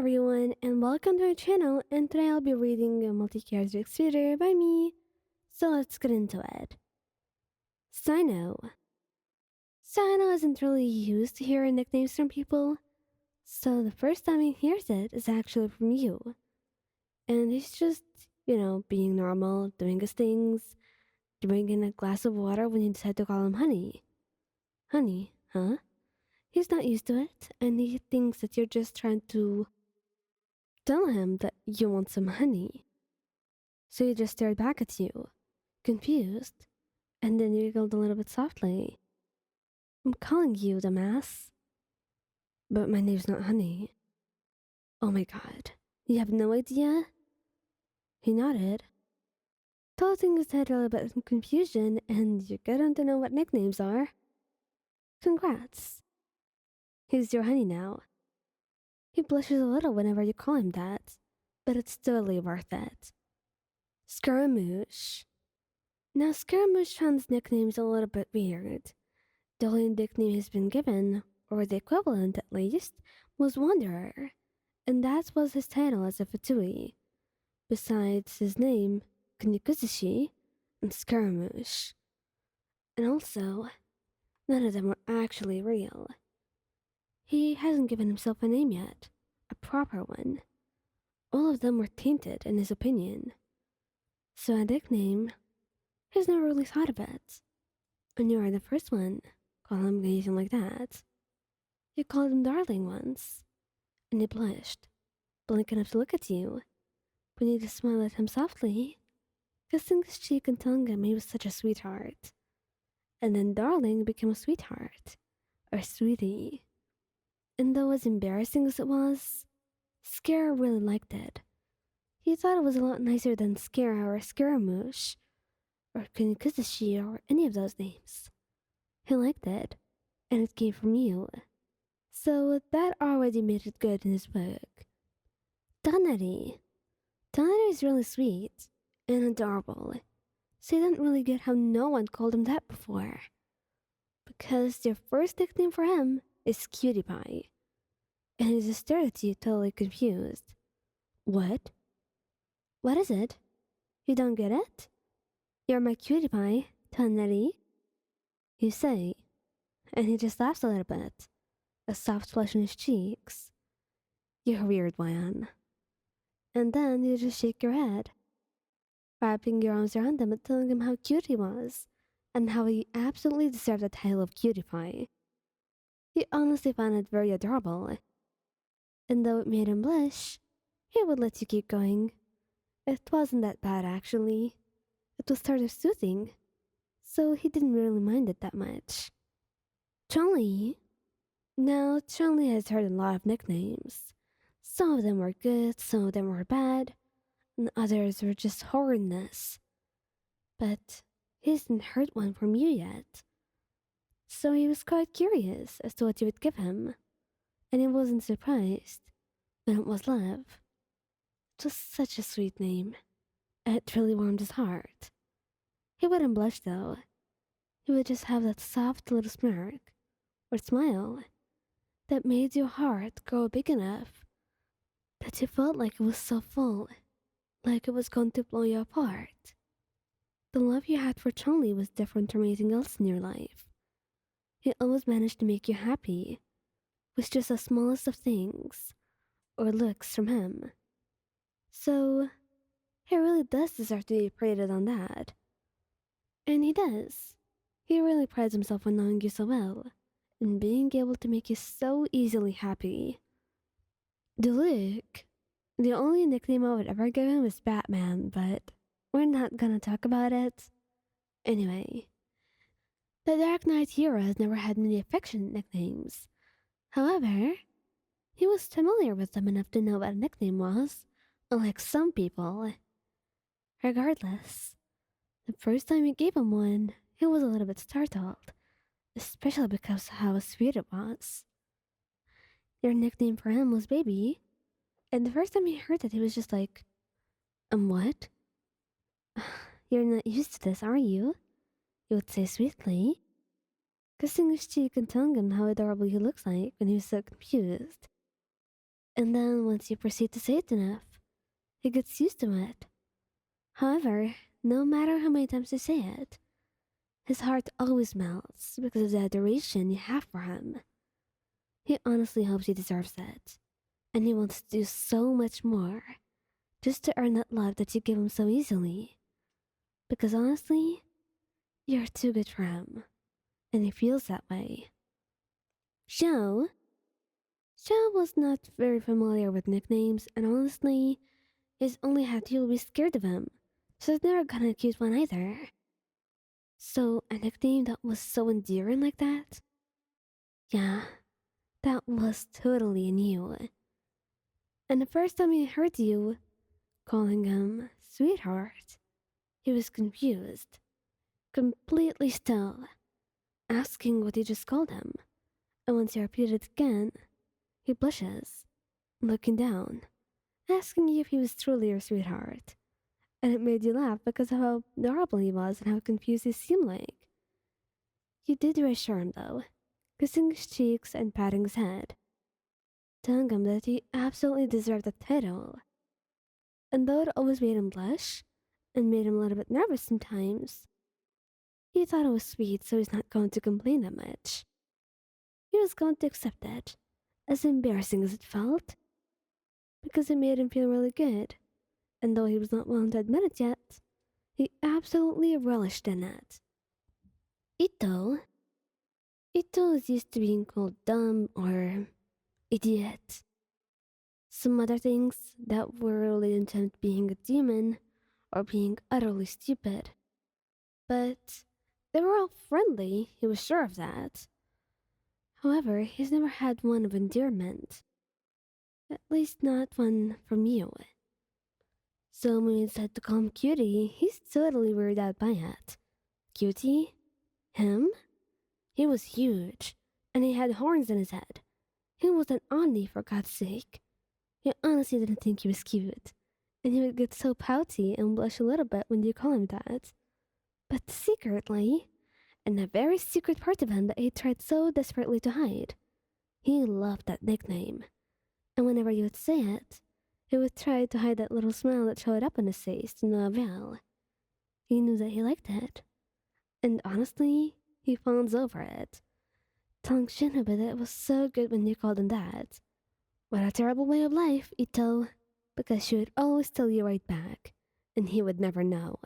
everyone, and welcome to our channel. And today I'll be reading a multi-character exterior by me. So let's get into it. Cyno. Cyno isn't really used to hearing nicknames from people, so the first time he hears it is actually from you. And he's just, being normal, doing his things, drinking a glass of water when you decide to call him honey. Honey, huh? He's not used to it, and he thinks that you're just trying to tell him that you want some honey. So he just stared back at you, confused, and then you giggled a little bit softly. I'm calling you, dumbass. But my name's not Honey. Oh my god, you have no idea? He nodded, tossing his head a little bit in confusion, and you're getting to know what nicknames are. Congrats. He's your honey now. He blushes a little whenever you call him that, but it's totally worth it. Scaramouche. Now, Scaramouche finds nicknames a little bit weird. The only nickname he's been given, or the equivalent at least, was Wanderer, and that was his title as a Fatui. Besides his name, Kunikuzushi, and Scaramouche. And also, none of them were actually real. He hasn't given himself a name yet, a proper one. All of them were tainted in his opinion. So a nickname, he's never really thought of it. And you are the first one. Call him anything like that. You called him darling once, and he blushed, blink enough to look at you, but you just smiled at him softly, kissing his cheek and telling him he was such a sweetheart. And then darling became a sweetheart, or sweetie. And though as embarrassing as it was, Scare really liked it. He thought it was a lot nicer than Scare or Scaramouche, or Kunikuzushi or any of those names. He liked it, and it came from you. So that already made it good in his book. Tighnari. Tighnari is really sweet and adorable, so you didn't really get how no one called him that before. Because your first nickname for him is Cutie Pie. And he just stared at you totally confused. What? What is it? You don't get it? You're my cutie pie, Tighnari. You say, and he just laughs a little bit, a soft flush on his cheeks. You're a weird one. And then you just shake your head, wrapping your arms around him and telling him how cute he was, and how he absolutely deserved the title of cutie pie. He honestly found it very adorable. And though it made him blush, he would let you keep going. It wasn't that bad, actually. It was sort of soothing, so he didn't really mind it that much. Zhongli. Now, Zhongli has heard a lot of nicknames. Some of them were good, some of them were bad, and others were just horrendous. But he hasn't heard one from you yet. So he was quite curious as to what you would give him, and he wasn't surprised when it was love. It was such a sweet name. It really warmed his heart. He wouldn't blush though. He would just have that soft little smirk, or smile, that made your heart grow big enough that you felt like it was so full, like it was going to blow you apart. The love you had for Zhongli was different from anything else in your life. He always managed to make you happy, with just the smallest of things, or looks from him. So, he really does deserve to be praised on that. And he does. He really prides himself on knowing you so well, and being able to make you so easily happy. Diluc. The only nickname I would ever give him is Batman, but we're not gonna talk about it. Anyway, the Dark Knight hero has never had many affectionate nicknames. However, he was familiar with them enough to know what a nickname was, unlike some people. Regardless, the first time you gave him one, he was a little bit startled, especially because of how sweet it was. Your nickname for him was Baby, and the first time he heard it, he was just like, what? You're not used to this, are you? You would say sweetly, kissing his cheek and telling him how adorable he looks like when he was so confused. And then once you proceed to say it enough, he gets used to it. However, no matter how many times you say it, his heart always melts because of the adoration you have for him. He honestly hopes he deserves it, and he wants to do so much more just to earn that love that you give him so easily. Because honestly, you're too good for him, and he feels that way. Xiao? Xiao was not very familiar with nicknames, and honestly, he's only had you be scared of him, so he's never gonna accuse one either. So, a nickname that was so endearing like that? Yeah, that was totally new. And the first time he heard you calling him sweetheart, he was confused, completely still, asking what you just called him. And once you repeat it again, he blushes, looking down, asking you if he was truly your sweetheart. And it made you laugh because of how adorable he was and how confused he seemed like. You did reassure him though, kissing his cheeks and patting his head, telling him that he absolutely deserved the title. And though it always made him blush, and made him a little bit nervous sometimes, he thought it was sweet, so he's not going to complain that much. He was going to accept it, as embarrassing as it felt, because it made him feel really good, and though he was not willing to admit it yet, he absolutely relished in it. Itto? Itto is used to being called dumb or idiot. Some other things that were related to being a demon or being utterly stupid. But they were all friendly, he was sure of that. However, he's never had one of endearment. At least not one from you. So when we decided to call him Cutie, he's totally weirded out by it. Cutie? Him? He was huge, and he had horns in his head. He was an Omni, for God's sake. He honestly didn't think he was cute, and he would get so pouty and blush a little bit when you call him that. But secretly, and a very secret part of him that he tried so desperately to hide, he loved that nickname. And whenever you would say it, he would try to hide that little smile that showed up on his face to no avail. He knew that he liked it. And honestly, he fawns over it, telling Shinobu that it was so good when you called him that. What a terrible way of life, Itto, because she would always tell you right back, and he would never know.